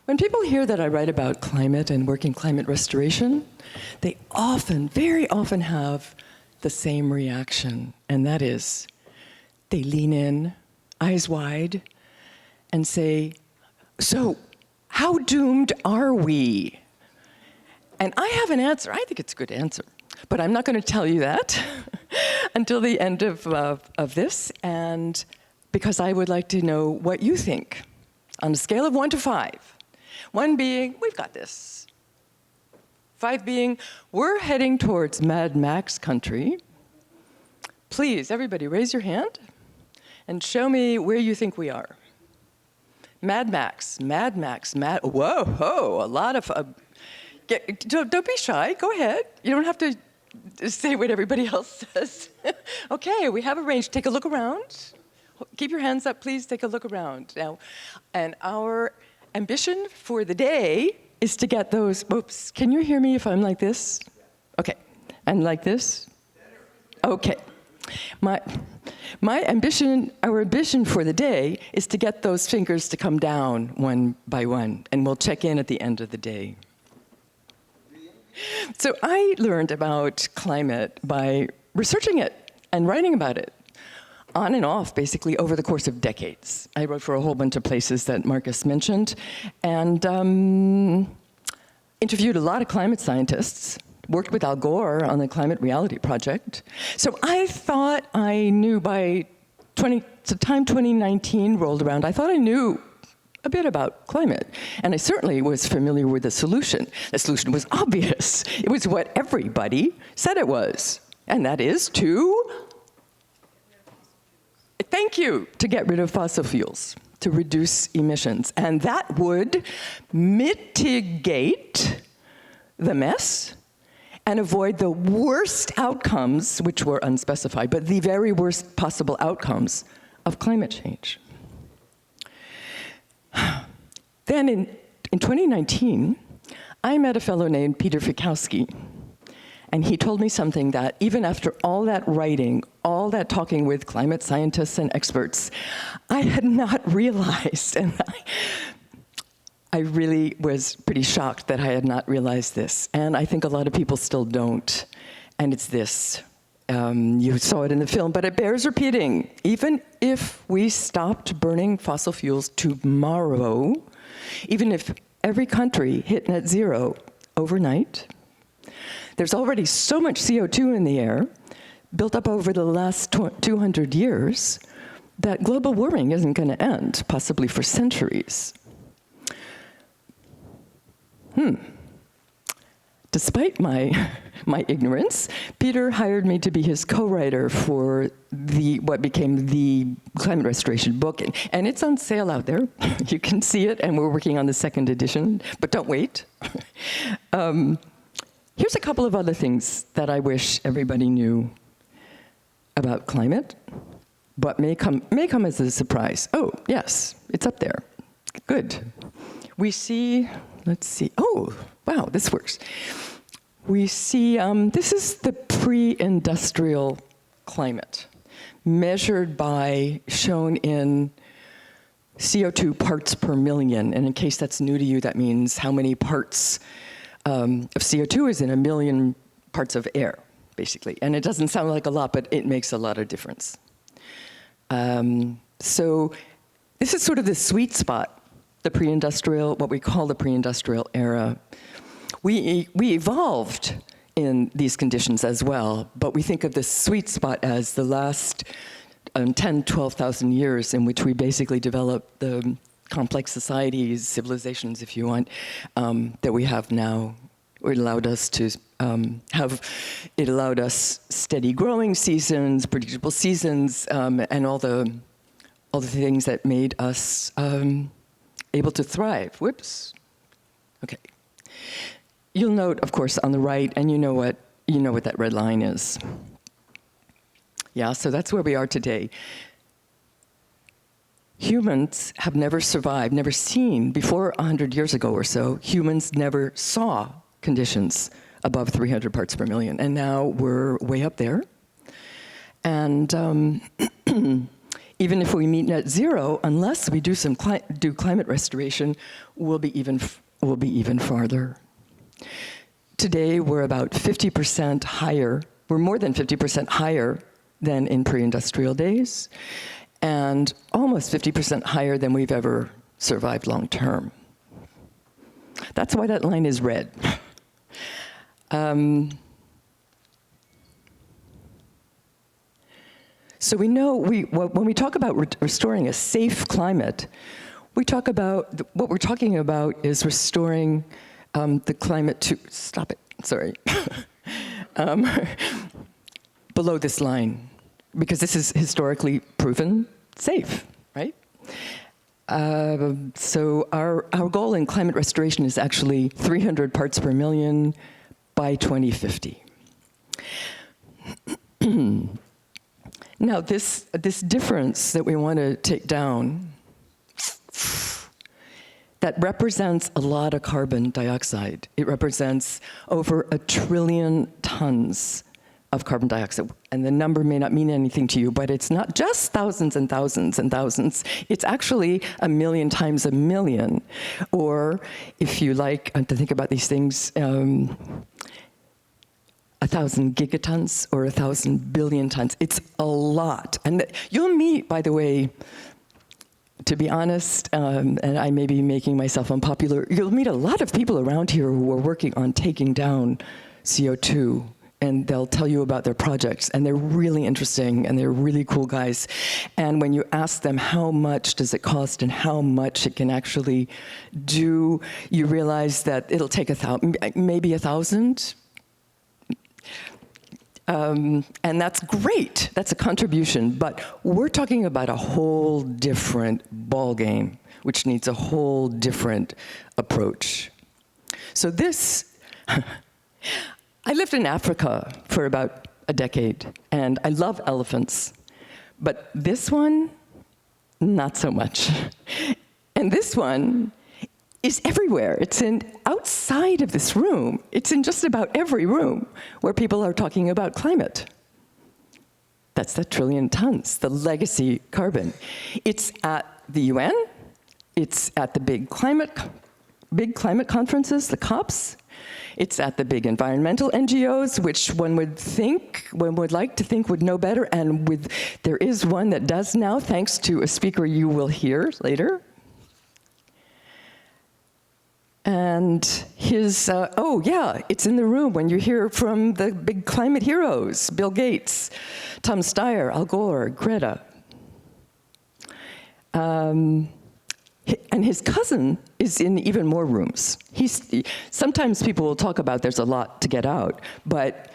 When people hear that I write about climate and work in climate restoration, they often, very often have the same reaction, and that is, they lean in, eyes wide, and say, so how doomed are we? And I have an answer. I think it's a good answer, but I'm not going to tell you that until the end of this, and because I would like to know what you think on a scale of 1 to 5. 1 being, we've got this. 5 being, we're heading towards Mad Max country. Please, everybody, raise your hand and show me where you think we are. Mad Max, whoa, ho, a lot of, don't be shy, go ahead. You don't have to say what everybody else says. Okay, we have a range, take a look around. Keep your hands up, please, take a look around. Now, and our ambition for the day is to get those, oops, can you hear me if I'm like this? Okay, and like this? Okay. My ambition, our ambition for the day is to get those fingers to come down one by one, and we'll check in at the end of the day. So I learned about climate by researching it and writing about it, on and off, basically, over the course of decades. I wrote for a whole bunch of places that Marcus mentioned, and interviewed a lot of climate scientists, worked with Al Gore on the Climate Reality Project. So I thought I knew by the time 2019 rolled around, I thought I knew a bit about climate. And I certainly was familiar with the solution. The solution was obvious. It was what everybody said it was. And that is to, thank you, to get rid of fossil fuels, to reduce emissions. And that would mitigate the mess and avoid the worst outcomes, which were unspecified, but the very worst possible outcomes of climate change. Then in 2019, I met a fellow named Peter Fikowski, and he told me something that even after all that writing, all that talking with climate scientists and experts, I had not realized, and I really was pretty shocked that I had not realized this, and I think a lot of people still don't, and it's this. You saw it in the film, but it bears repeating. Even if we stopped burning fossil fuels tomorrow, even if every country hit net zero overnight, there's already so much CO2 in the air, built up over the last 200 years, that global warming isn't going to end, possibly for centuries. Despite my ignorance, Peter hired me to be his co-writer for what became the climate restoration book, and it's on sale out there. You can see it, and we're working on the 2nd edition, but don't wait. Here's a couple of other things that I wish everybody knew about climate, but may come as a surprise. Oh, yes, it's up there. Good. We see, let's see, oh, wow, this works. We see, this is the pre-industrial climate, measured by, shown in CO2 parts per million. And in case that's new to you, that means how many parts of CO2 is in a million parts of air, basically. And it doesn't sound like a lot, but it makes a lot of difference. So this is sort of the sweet spot, the pre-industrial, what we call the pre-industrial era. We evolved in these conditions as well, but we think of the sweet spot as the last 10, 12,000 years in which we basically developed the complex societies, civilizations, if you want, that we have now. It allowed us to it allowed us steady growing seasons, predictable seasons, and all the things that made us able to thrive. Whoops. Okay. You'll note, of course, on the right, and you know what that red line is. Yeah, so that's where we are today. Humans have never survived, never seen, before 100 years ago or so, humans never saw conditions above 300 parts per million, and now we're way up there. And Even if we meet net zero, unless we do do climate restoration, we'll be even farther. Today, we're about 50% higher. We're more than 50% higher than in pre-industrial days, and almost 50% higher than we've ever survived long term. That's why that line is red. So we know when we talk about restoring a safe climate, what we're talking about is restoring the climate to, stop it, sorry, below this line, because this is historically proven safe, right? So our goal in climate restoration is actually 300 parts per million by 2050. Now, this difference that we want to take down, that represents a lot of carbon dioxide. It represents over 1 trillion tons of carbon dioxide. And the number may not mean anything to you, but it's not just thousands and thousands and thousands. It's actually 1 million times 1 million. Or if you like to think about these things, 1,000 gigatons or 1,000 billion tons. It's a lot. And you'll meet, by the way, to be honest, and I may be making myself unpopular, you'll meet a lot of people around here who are working on taking down CO2, and they'll tell you about their projects, and they're really interesting, and they're really cool guys. And when you ask them how much does it cost and how much it can actually do, you realize that it'll take maybe 1,000. And that's great, that's a contribution, but we're talking about a whole different ballgame, which needs a whole different approach. So I lived in Africa for about a decade, and I love elephants, but this one, not so much. And this one is everywhere. It's outside of this room. It's in just about every room where people are talking about climate. That's the 1 trillion tons, the legacy carbon. It's at the UN. It's at the big climate conferences, the COPs. It's at the big environmental NGOs, which one would like to think would know better, and there is one that does now, thanks to a speaker you will hear later. And it's in the room when you hear from the big climate heroes, Bill Gates, Tom Steyer, Al Gore, Greta. And his cousin is in even more rooms. Sometimes people will talk about there's a lot to get out, but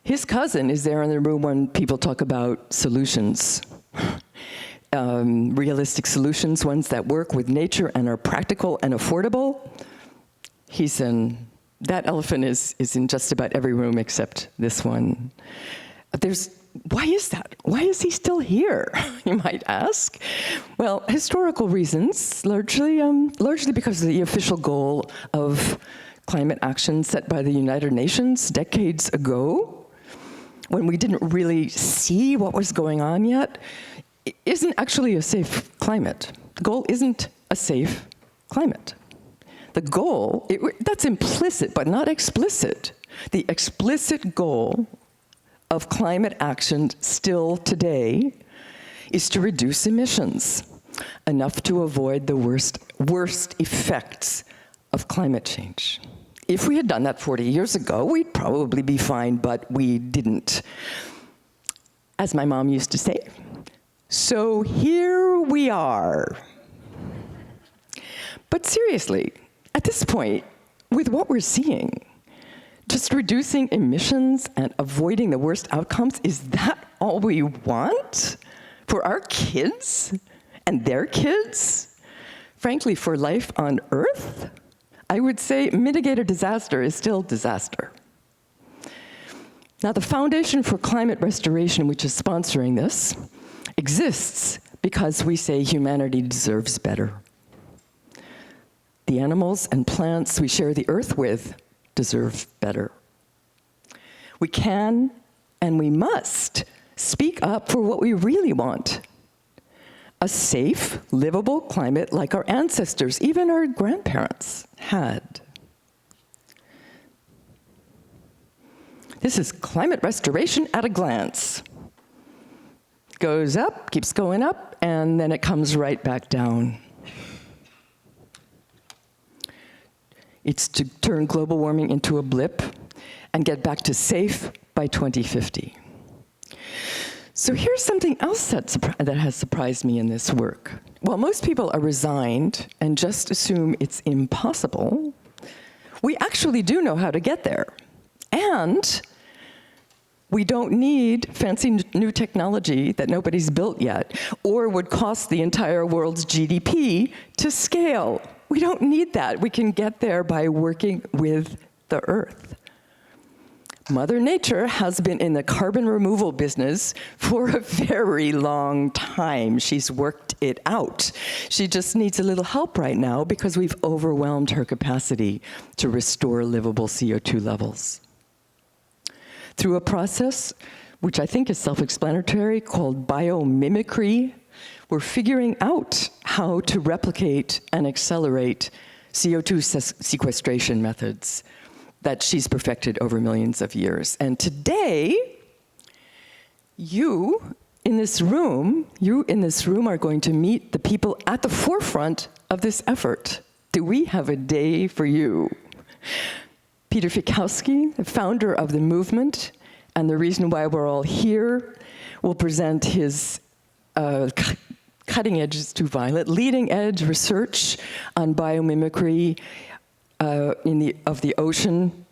his cousin is there in the room when people talk about solutions. Realistic solutions, ones that work with nature and are practical and affordable. That elephant is in just about every room except this one. Why is that? Why is he still here, you might ask? Well, historical reasons, largely because of the official goal of climate action set by the United Nations decades ago, when we didn't really see what was going on yet. It isn't actually a safe climate. The goal isn't a safe climate. The goal, that's implicit but not explicit. The explicit goal of climate action still today is to reduce emissions, enough to avoid the worst effects of climate change. If we had done that 40 years ago, we'd probably be fine, but we didn't. As my mom used to say, so here we are. But seriously, at this point, with what we're seeing, just reducing emissions and avoiding the worst outcomes, is that all we want for our kids and their kids? Frankly, for life on Earth, I would say mitigated disaster is still disaster. Now, the Foundation for Climate Restoration, which is sponsoring this, exists because we say humanity deserves better. The animals and plants we share the earth with deserve better. We can and we must speak up for what we really want. a safe, livable climate like our ancestors, even our grandparents, had. This is climate restoration at a glance. Goes up, keeps going up, and then it comes right back down. It's to turn global warming into a blip and get back to safe by 2050. So here's something else that has surprised me in this work. While most people are resigned and just assume it's impossible, we actually do know how to get there. And we don't need fancy new technology that nobody's built yet, or would cost the entire world's GDP to scale. We don't need that. We can get there by working with the Earth. Mother Nature has been in the carbon removal business for a very long time. She's worked it out. She just needs a little help right now because we've overwhelmed her capacity to restore livable CO2 levels. Through a process, which I think is self-explanatory, called biomimicry, we're figuring out how to replicate and accelerate CO2 sequestration methods that she's perfected over millions of years. And today, you in this room are going to meet the people at the forefront of this effort. Do we have a day for you? Peter Fikowski, the founder of the movement, and the reason why we're all here, will present his cutting edge is too violent, leading edge research on biomimicry of the ocean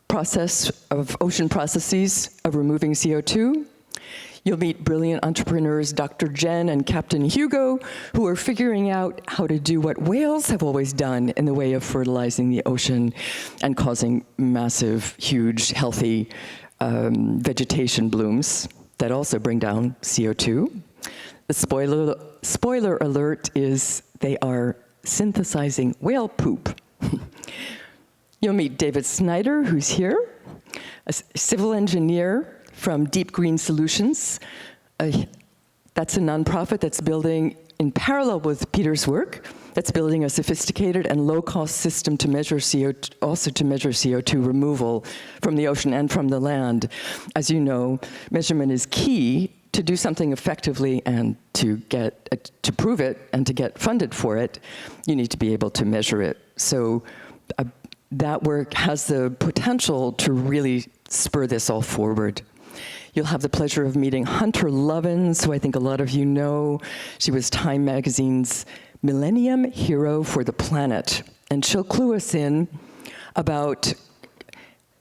processes of removing CO2. You'll meet brilliant entrepreneurs, Dr. Jen and Captain Hugo, who are figuring out how to do what whales have always done in the way of fertilizing the ocean and causing massive, huge, healthy vegetation blooms that also bring down CO2. The spoiler alert is they are synthesizing whale poop. You'll meet David Snyder, who's here, a civil engineer from Deep Green Solutions. That's a nonprofit that's building, in parallel with Peter's work, that's building a sophisticated and low-cost system to measure CO2, also to measure CO2 removal from the ocean and from the land. As you know, measurement is key to do something effectively and to prove it and to get funded for it. You need to be able to measure it. So that work has the potential to really spur this all forward. You'll have the pleasure of meeting Hunter Lovins, who I think a lot of you know. She was Time Magazine's Millennium Hero for the Planet. And she'll clue us in about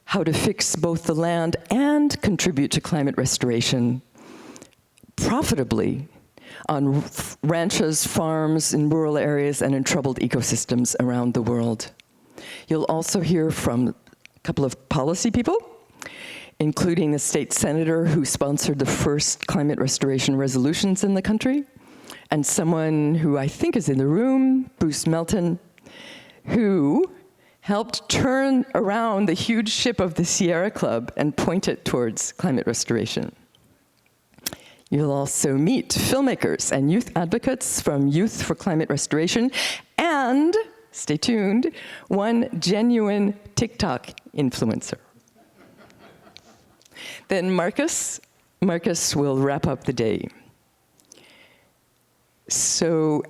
how to fix both the land and contribute to climate restoration profitably on ranches, farms, in rural areas, and in troubled ecosystems around the world. You'll also hear from a couple of policy people, including the state senator who sponsored the first climate restoration resolutions in the country, and someone who I think is in the room, Bruce Melton, who helped turn around the huge ship of the Sierra Club and point it towards climate restoration. You'll also meet filmmakers and youth advocates from Youth for Climate Restoration, and, stay tuned, one genuine TikTok influencer. Then Marcus will wrap up the day. So,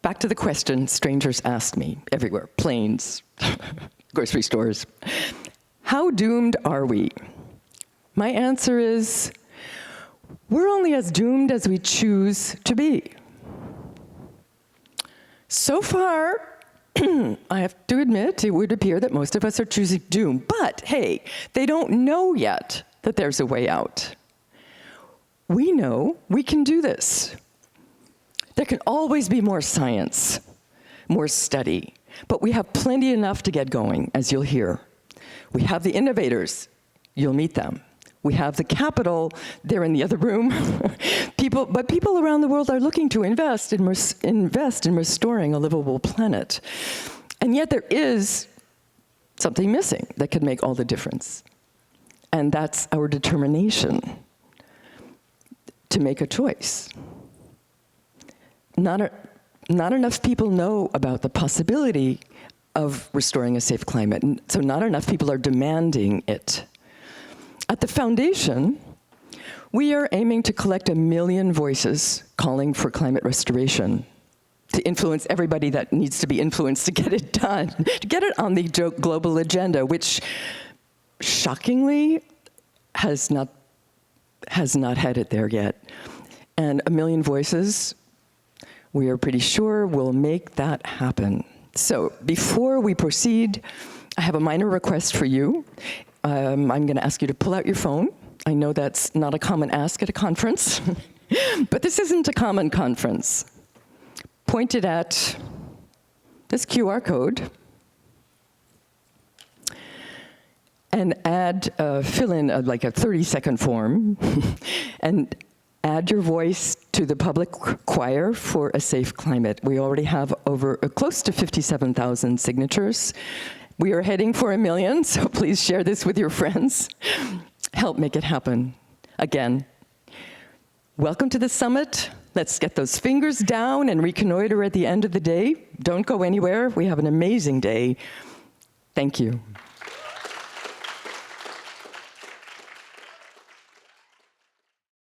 back to the question strangers asked me everywhere, planes, grocery stores. How doomed are we? My answer is, we're only as doomed as we choose to be. So far, I have to admit, it would appear that most of us are choosing doom. But hey, they don't know yet that there's a way out. We know we can do this. There can always be more science, more study, but we have plenty enough to get going, as you'll hear. We have the innovators, you'll meet them. We have the capital, they're in the other room. But people around the world are looking to invest in restoring a livable planet. And yet there is something missing that could make all the difference. And that's our determination to make a choice. not enough people know about the possibility of restoring a safe climate, and so not enough people are demanding it. At the Foundation, we are aiming to collect 1 million voices calling for climate restoration, to influence everybody that needs to be influenced to get it done, to get it on the global agenda, which shockingly has not headed there yet. And 1 million voices, we are pretty sure, will make that happen. So before we proceed, I have a minor request for you. I'm going to ask you to pull out your phone. I know that's not a common ask at a conference, but this isn't a common conference. Point it at this QR code and fill in like a 30-second form and add your voice to the public choir for a safe climate. We already have over close to 57,000 signatures. We are heading for 1 million, so please share this with your friends. Help make it happen. Again, welcome to the summit. Let's get those fingers down and reconnoiter at the end of the day. Don't go anywhere. We have an amazing day. Thank you.